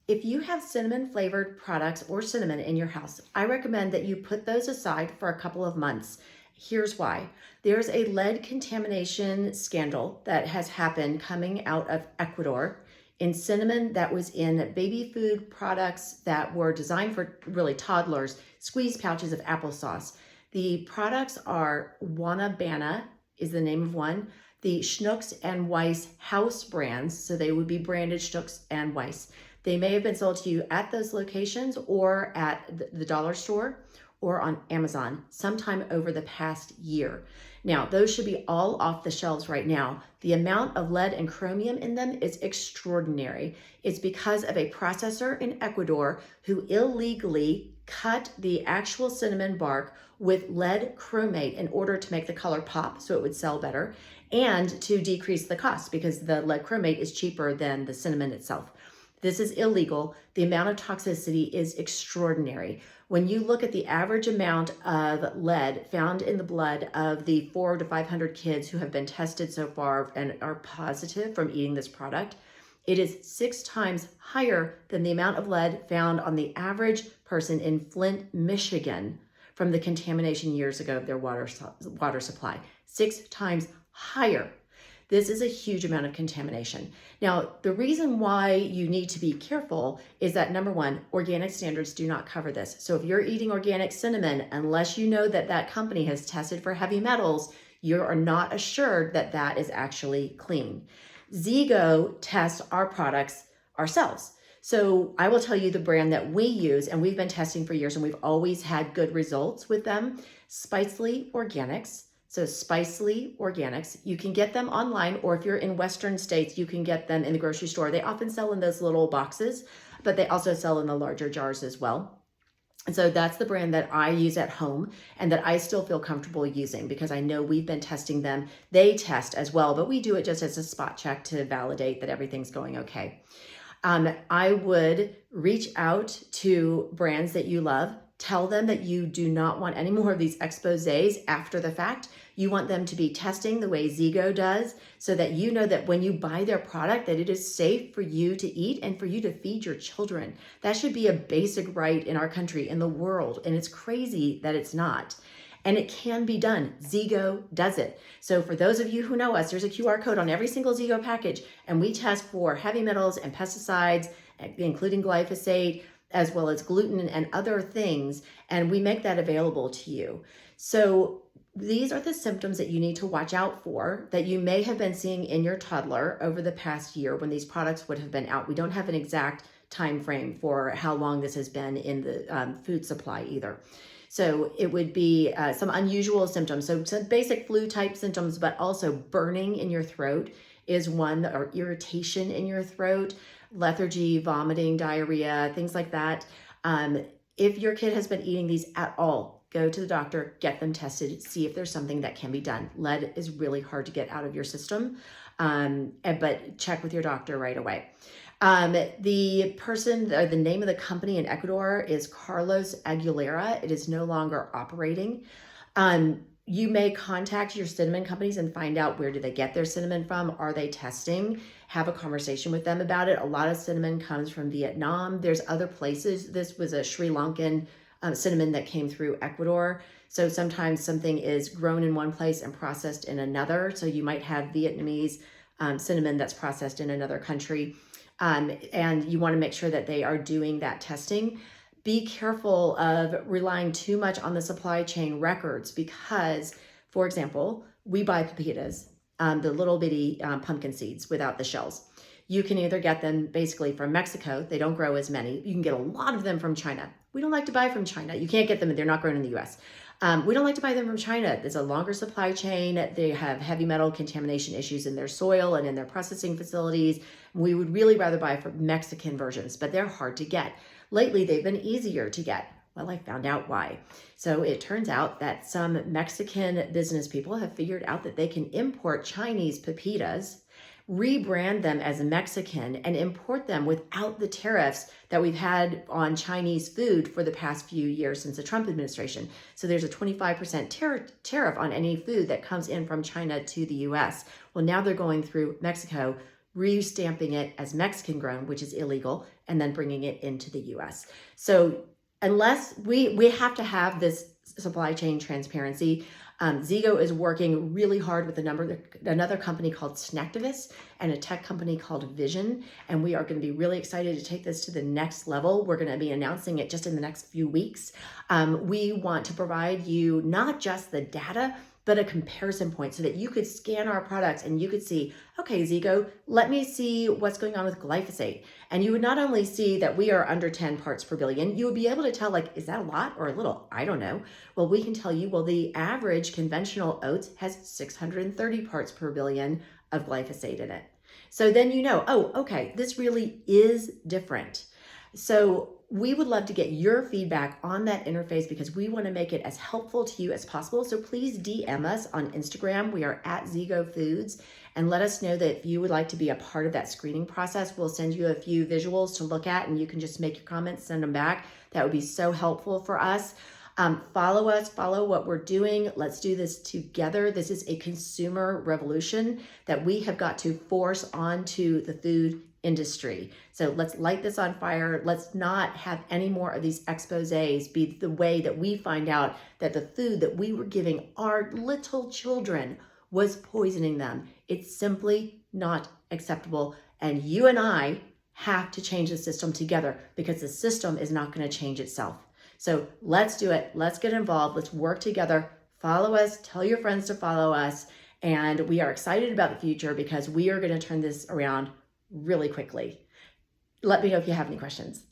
If you have cinnamon flavored products or cinnamon in your house, I recommend that you put those aside for a couple of months. Here's why. There's a lead contamination scandal that has happened coming out of Ecuador in cinnamon that was in baby food products that were designed for really toddlers, squeeze pouches of applesauce. The products are Wanabana is the name of one, the Schnucks and Weiss house brands, so they would be branded Schnucks and Weiss. They may have been sold to you at those locations or at the dollar store or on Amazon sometime over the past year. Now, those should be all off the shelves right now. The amount of lead and chromium in them is extraordinary. It's because of a processor in Ecuador who illegally cut the actual cinnamon bark with lead chromate in order to make the color pop so it would sell better and to decrease the cost because the lead chromate is cheaper than the cinnamon itself. This is illegal. The amount of toxicity is extraordinary. When you look at the average amount of lead found in the blood of the 400 to 500 kids who have been tested so far and are positive from eating this product, it is 6 times higher than the amount of lead found on the average person in Flint, Michigan from the contamination years ago of their water supply. 6 times higher. This is a huge amount of contamination. Now, the reason why you need to be careful is that number one, organic standards do not cover this. So if you're eating organic cinnamon, unless you know that that company has tested for heavy metals, you are not assured that that is actually clean. Zigo tests our products ourselves. So I will tell you the brand that we use, and we've been testing for years, and we've always had good results with them. Spicely Organics. So Spicely Organics, you can get them online, or if you're in Western states, you can get them in the grocery store. They often sell in those little boxes, but they also sell in the larger jars as well. And so that's the brand that I use at home and that I still feel comfortable using because I know we've been testing them. They test as well, but we do it just as a spot check to validate that everything's going okay. I would reach out to brands that you love. Tell them that you do not want any more of these exposés after the fact. You want them to be testing the way Zigo does so that you know that when you buy their product that it is safe for you to eat and for you to feed your children. That should be a basic right in our country, in the world, and it's crazy that it's not. And it can be done. Zigo does it. So for those of you who know us, there's a QR code on every single Zigo package, and we test for heavy metals and pesticides, including glyphosate, as well as gluten and other things, and we make that available to you. So these are the symptoms that you need to watch out for that you may have been seeing in your toddler over the past year when these products would have been out. We don't have an exact time frame for how long this has been in the food supply either. So it would be some unusual symptoms. So some basic flu type symptoms, but also burning in your throat is one, or irritation in your throat, lethargy, vomiting, diarrhea, things like that. If your kid has been eating these at all, go to the doctor, get them tested, see if there's something that can be done. Lead is really hard to get out of your system, but check with your doctor right away. The person, or the name of the company in Ecuador is Carlos Aguilera. It is no longer operating. You may contact your cinnamon companies and find out where do they get their cinnamon from. Are they testing? Have a conversation with them about it. A lot of cinnamon comes from Vietnam. There's other places. This was a Sri Lankan cinnamon that came through Ecuador. So sometimes something is grown in one place and processed in another. So you might have Vietnamese cinnamon that's processed in another country. And you want to make sure that they are doing that testing. Be careful of relying too much on the supply chain records because, for example, we buy pepitas, the little bitty pumpkin seeds without the shells. You can either get them basically from Mexico. They don't grow as many. You can get a lot of them from China. We don't like to buy from China. You can't get them. They're not grown in the US. We don't like to buy them from China. There's a longer supply chain. They have heavy metal contamination issues in their soil and in their processing facilities. We would really rather buy from Mexican versions, but they're hard to get. Lately, they've been easier to get. Well, I found out why. So it turns out that some Mexican business people have figured out that they can import Chinese pepitas, rebrand them as Mexican, and import them without the tariffs that we've had on Chinese food for the past few years since the Trump administration. So there's a 25% tariff on any food that comes in from China to the US. Well, now they're going through Mexico re-stamping it as Mexican grown, which is illegal, and then bringing it into the US. So unless we have to have this supply chain transparency, Zigo is working really hard with another company called Snacktivist and a tech company called Vision, and we are going to be really excited to take this to the next level. We're going to be announcing it just in the next few weeks. We want to provide you not just the data, but a comparison point so that you could scan our products and you could see, okay, Zigo, let me see what's going on with glyphosate. And you would not only see that we are under 10 parts per billion, you would be able to tell, like, is that a lot or a little? I don't know. Well, we can tell you, well, the average conventional oats has 630 parts per billion of glyphosate in it. So then you know, oh, okay, this really is different. So we would love to get your feedback on that interface because we want to make it as helpful to you as possible. So please DM us on Instagram. We are at Zigo Foods, and let us know that if you would like to be a part of that screening process. We'll send you a few visuals to look at, and you can just make your comments, send them back. That would be so helpful for us. Follow us, follow what we're doing. Let's do this together. This is a consumer revolution that we have got to force onto the food industry. So let's light this on fire. Let's not have any more of these exposés be the way that we find out that the food that we were giving our little children was poisoning them. It's simply not acceptable. And you and I have to change the system together because the system is not going to change itself. So let's do it. Let's get involved. Let's work together. Follow us. Tell your friends to follow us. And we are excited about the future because we are going to turn this around really quickly. Let me know if you have any questions.